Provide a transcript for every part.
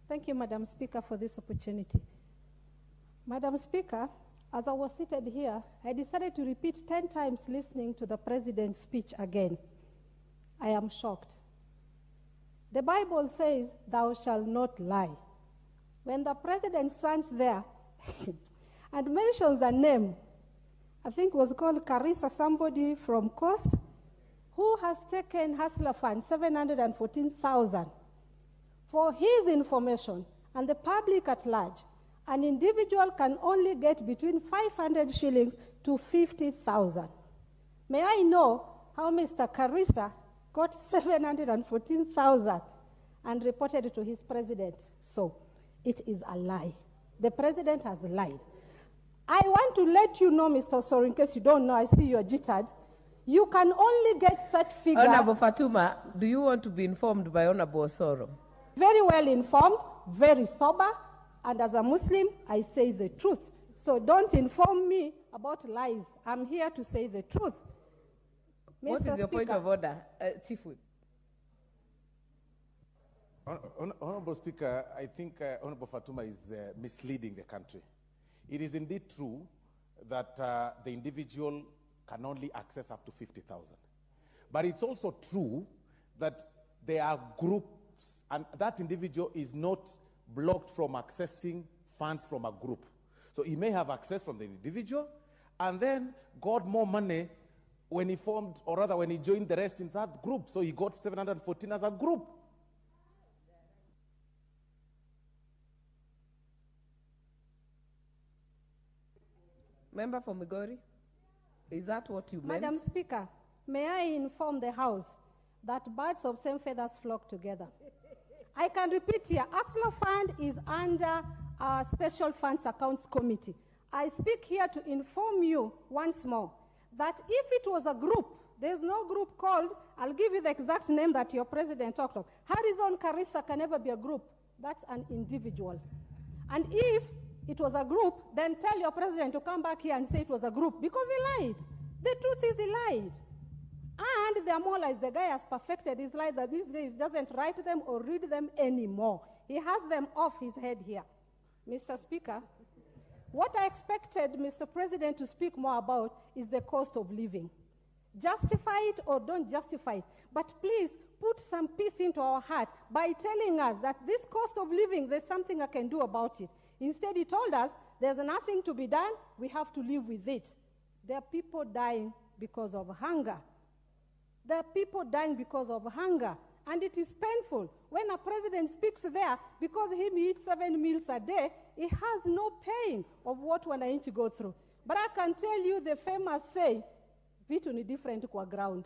Thank you, Madam Speaker, for this opportunity. Madam Speaker, as I was seated here, I decided to repeat 10 times listening to the President's speech again. I am shocked. The Bible says, "Thou shalt not lie." When the President stands there and mentions a name, I think it was called Carissa, somebody from Coast, who has taken Hustler Fund, 714,000. For his information and the public at large, an individual can only get between 500 shillings to 50,000. May I know how Mr. Carissa got 714,000 and reported it to his president? So it is a lie. The president has lied. I want to let you know, Mr. Osoro, in case you don't know, I see you're jittered. You can only get such figure. Honorable Fatuma, do you want to be informed by Honorable Osoro? Very well informed, very sober, and as a Muslim, I say the truth. So don't inform me about lies. I'm here to say the truth. What is your point of order, Chief Whip? Honorable Speaker, I think Honorable Fatuma is misleading the country. It is indeed true that the individual can only access up to 50,000. But it's also true that there are groups, and that individual is not blocked from accessing funds from a group. So he may have access from the individual and then got more money when he formed, or rather when he joined the rest in that group. So he got 714 as a group. Member for Migori, is that what you meant? Madam Speaker, may I inform the House that birds of same feathers flock together. I can repeat here, Hustler Fund is under our Special Funds Accounts Committee. I speak here to inform you once more that if it was a group, there's no group called, I'll give you the exact name that your president talked of. Harrison Carissa can never be a group. That's an individual. And if it was a group, then tell your president to come back here and say it was a group, because he lied. The truth is he lied. And there are more lies. The guy has perfected his lies that these days doesn't write them or read them anymore. He has them off his head here. Mr. Speaker, what I expected Mr. President to speak more about is the cost of living. Justify it or don't justify it. But please put some peace into our heart by telling us that this cost of living, there's something I can do about it. Instead, he told us there's nothing to be done, we have to live with it. There are people dying because of hunger. There are people dying because of hunger. And it is painful. When a president speaks there, because he eats 7 meals a day, he has no pain of what wananchi go through. But I can tell you the famous saying, vitu ni different kwa ground.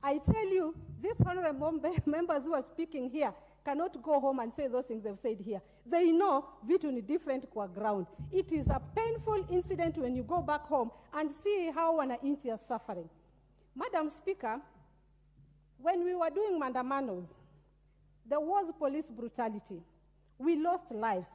I tell you, these honorable members who are speaking here cannot go home and say those things they've said here. They know vitu ni different kwa ground. It is a painful incident when you go back home and see how wananchi are suffering. Madam Speaker, when we were doing mandamanos, there was police brutality. We lost lives.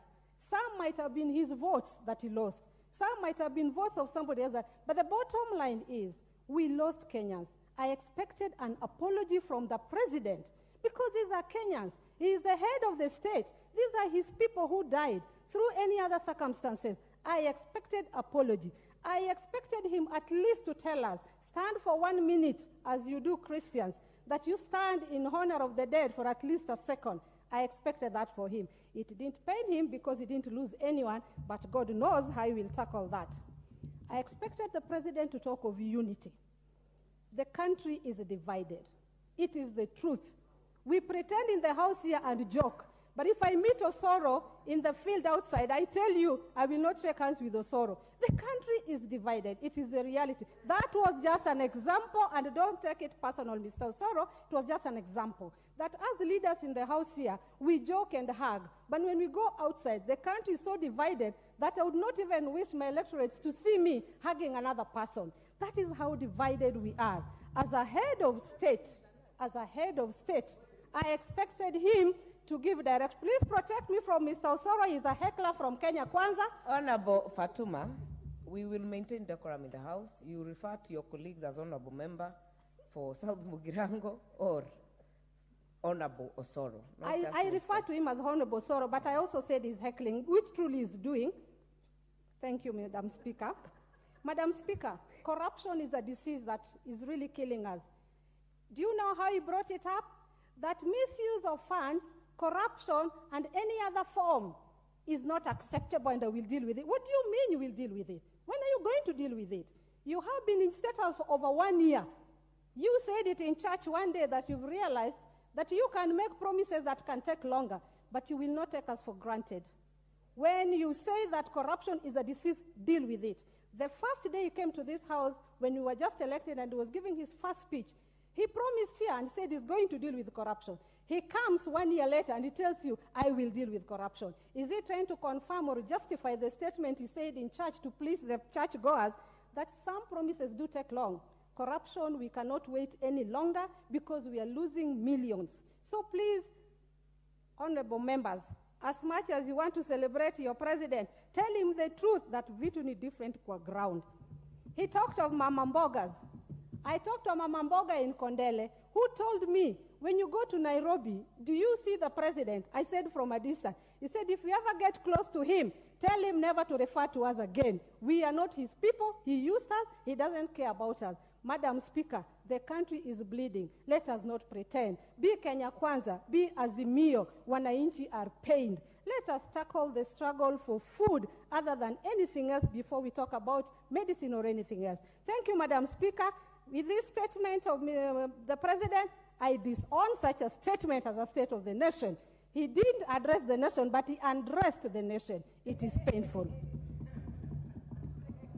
Some might have been his votes that he lost. Some might have been votes of somebody else. But the bottom line is, we lost Kenyans. I expected an apology from the president because these are Kenyans. He is the head of the state. These are his people who died through any other circumstances. I expected apology. I expected him at least to tell us, stand for 1 minute as you do Christians, that you stand in honor of the dead for at least a second. I expected that for him. It didn't pain him because he didn't lose anyone, but God knows how he will tackle that. I expected the president to talk of unity. The country is divided. It is the truth. We pretend in the house here and joke. But if I meet Osoro in the field outside, I tell you, I will not shake hands with Osoro. The country is divided. It is the reality. That was just an example, and don't take it personal, Mr. Osoro. It was just an example. That as leaders in the house here, we joke and hug. But when we go outside, the country is so divided that I would not even wish my electorates to see me hugging another person. That is how divided we are. As a head of state, I expected him to give direct. Please protect me from Mr. Osoro. He's a heckler from Kenya Kwanza. Honorable Fatuma, we will maintain decorum in the House. You refer to your colleagues as honorable member for South Mugirango or Honorable Osoro. I refer to him as Honorable Osoro, but I also said he's heckling, which truly is doing. Thank you, Madam Speaker. Madam Speaker, corruption is a disease that is really killing us. Do you know how he brought it up? That misuse of funds, corruption, and any other form is not acceptable, and I will deal with it. What do you mean you will deal with it? When are you going to deal with it? You have been in state house for over 1 year. You said it in church one day that you've realized that you can make promises that can take longer, but you will not take us for granted. When you say that corruption is a disease, deal with it. The first day he came to this house, when we were just elected and he was giving his first speech, he promised here and said he's going to deal with corruption. He comes 1 year later and he tells you, I will deal with corruption. Is he trying to confirm or justify the statement he said in church to please the churchgoers that some promises do take long? Corruption, we cannot wait any longer because we are losing millions. So please, honorable members, as much as you want to celebrate your president, tell him the truth that vitu ni different kwa ground. He talked of Mama Mbogas. I talked to Mama Mboga in Kondele, who told me, when you go to Nairobi, do you see the president? I said from a distance. He said, if you ever get close to him, tell him never to refer to us again. We are not his people. He used us. He doesn't care about us. Madam Speaker, the country is bleeding. Let us not pretend. Be Kenya Kwanza, be Azimio, wananchi are pained. Let us tackle the struggle for food other than anything else before we talk about medicine or anything else. Thank you, Madam Speaker. With this statement of the President, I disown such a statement as a state of the nation. He did address the nation, but he undressed the nation. It is painful.